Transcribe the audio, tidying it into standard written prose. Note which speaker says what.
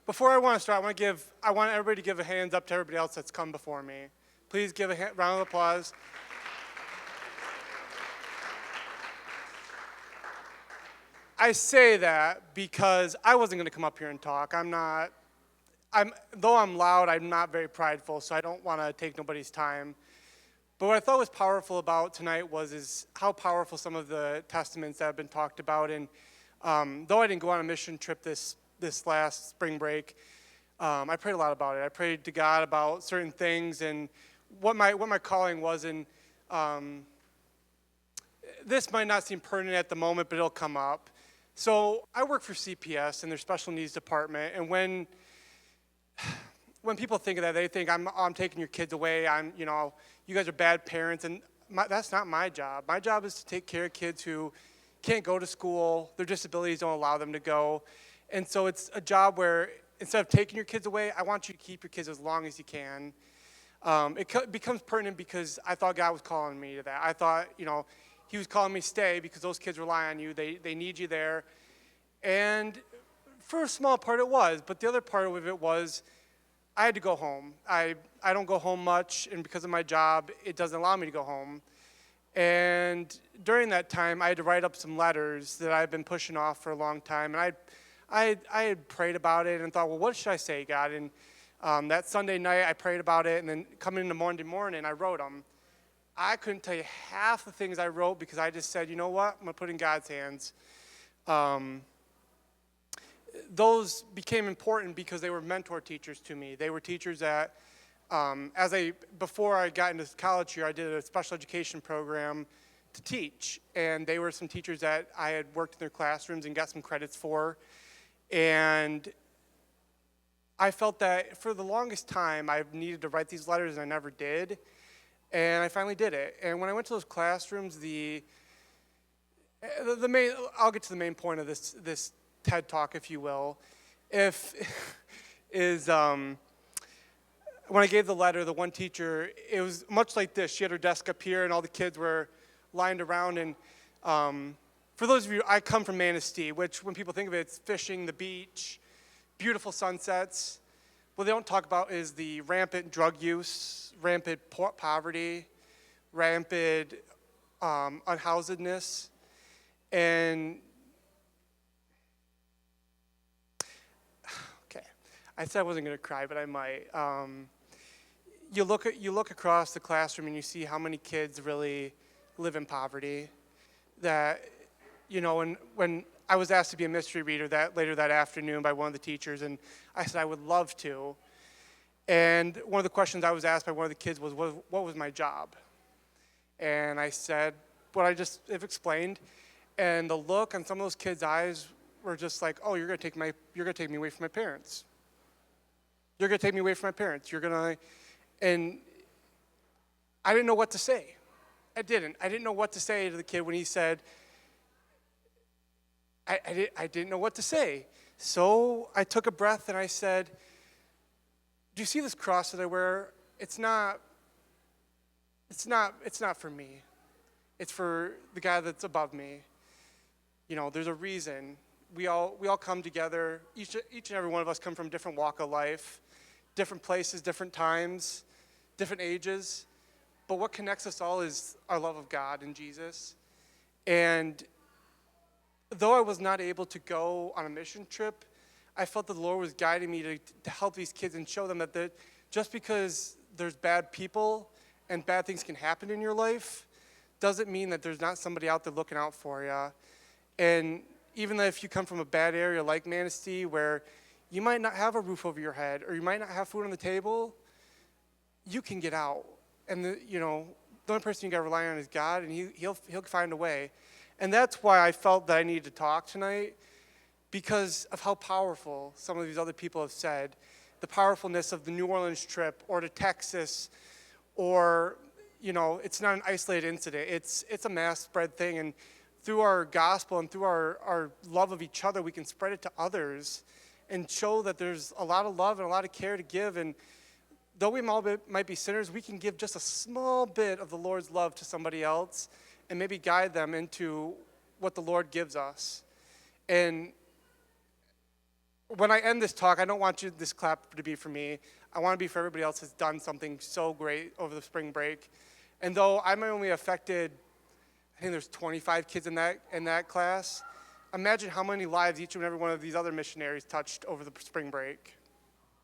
Speaker 1: Before I want to start, I want everybody to give a hands up to everybody else that's come before me. Please give a round of applause. I say that because I wasn't going to come up here and talk. Though I'm loud, I'm not very prideful, so I don't want to take nobody's time. But what I thought was powerful about tonight is how powerful some of the testaments that have been talked about. And though I didn't go on a mission trip this last spring break, I prayed a lot about it. I prayed to God about certain things and what my calling was. And this might not seem pertinent at the moment, but it'll come up. So I work for CPS in their special needs department, and when people think of that, they think I'm taking your kids away. You guys are bad parents, and that's not my job. My job is to take care of kids who can't go to school. Their disabilities don't allow them to go, and so it's a job where instead of taking your kids away, I want you to keep your kids as long as you can. It becomes pertinent because I thought God was calling me to that. I thought, He was calling me stay because those kids rely on you. They need you there, and for a small part it was, but the other part of it was I had to go home. I don't go home much, and because of my job, it doesn't allow me to go home. And during that time, I had to write up some letters that I've been pushing off for a long time. And I had prayed about it and thought, well, what should I say, God? And that Sunday night, I prayed about it, and then coming into Monday morning, I wrote them. I couldn't tell you half the things I wrote because I just said, you know what? I'm going to put it in God's hands. Those became important because they were mentor teachers to me. They were teachers that, before I got into college here, I did a special education program to teach. And they were some teachers that I had worked in their classrooms and got some credits for. And I felt that for the longest time, I've needed to write these letters, and I never did. And I finally did it. And when I went to those classrooms, I'll get to the main point of this TED Talk, if you will, when I gave the letter, the one teacher, it was much like this. She had her desk up here, and all the kids were lined around. And for those of you, I come from Manistee, which when people think of it, it's fishing, the beach, beautiful sunsets. What they don't talk about is the rampant drug use, rampant poverty, rampant unhousedness, and I said I wasn't going to cry, but I might. You look across the classroom and you see how many kids really live in poverty. That, when I was asked to be a mystery reader later that afternoon by one of the teachers, and I said I would love to. And one of the questions I was asked by one of the kids was, what was my job? And I said what I just have explained, and the look on some of those kids' eyes were just like, oh, you're going to take me away from my parents. You're going to take me away from my parents. And I didn't know what to say. I didn't know what to say to the kid when he said, I didn't know what to say. So I took a breath and I said, do you see this cross that I wear? It's not for me. It's for the guy that's above me. There's a reason. We all come together. Each and every one of us come from a different walk of life, different places, different times, different ages. But what connects us all is our love of God and Jesus. And though I was not able to go on a mission trip, I felt the Lord was guiding me to help these kids and show them that just because there's bad people and bad things can happen in your life doesn't mean that there's not somebody out there looking out for you. And even if you come from a bad area like Manistee, where you might not have a roof over your head or you might not have food on the table, you can get out. And the only person you got to rely on is God, and he'll find a way. And that's why I felt that I needed to talk tonight, because of how powerful some of these other people have said, the powerfulness of the New Orleans trip or to Texas, or, it's not an isolated incident. It's a mass spread thing, and through our gospel and through our love of each other, we can spread it to others and show that there's a lot of love and a lot of care to give. And though we might be sinners, we can give just a small bit of the Lord's love to somebody else and maybe guide them into what the Lord gives us. And when I end this talk, I don't want this clap to be for me. I want to be for everybody else that's done something so great over the spring break. And though I'm only affected, I think there's 25 kids in that class, imagine how many lives each and every one of these other missionaries touched over the spring break.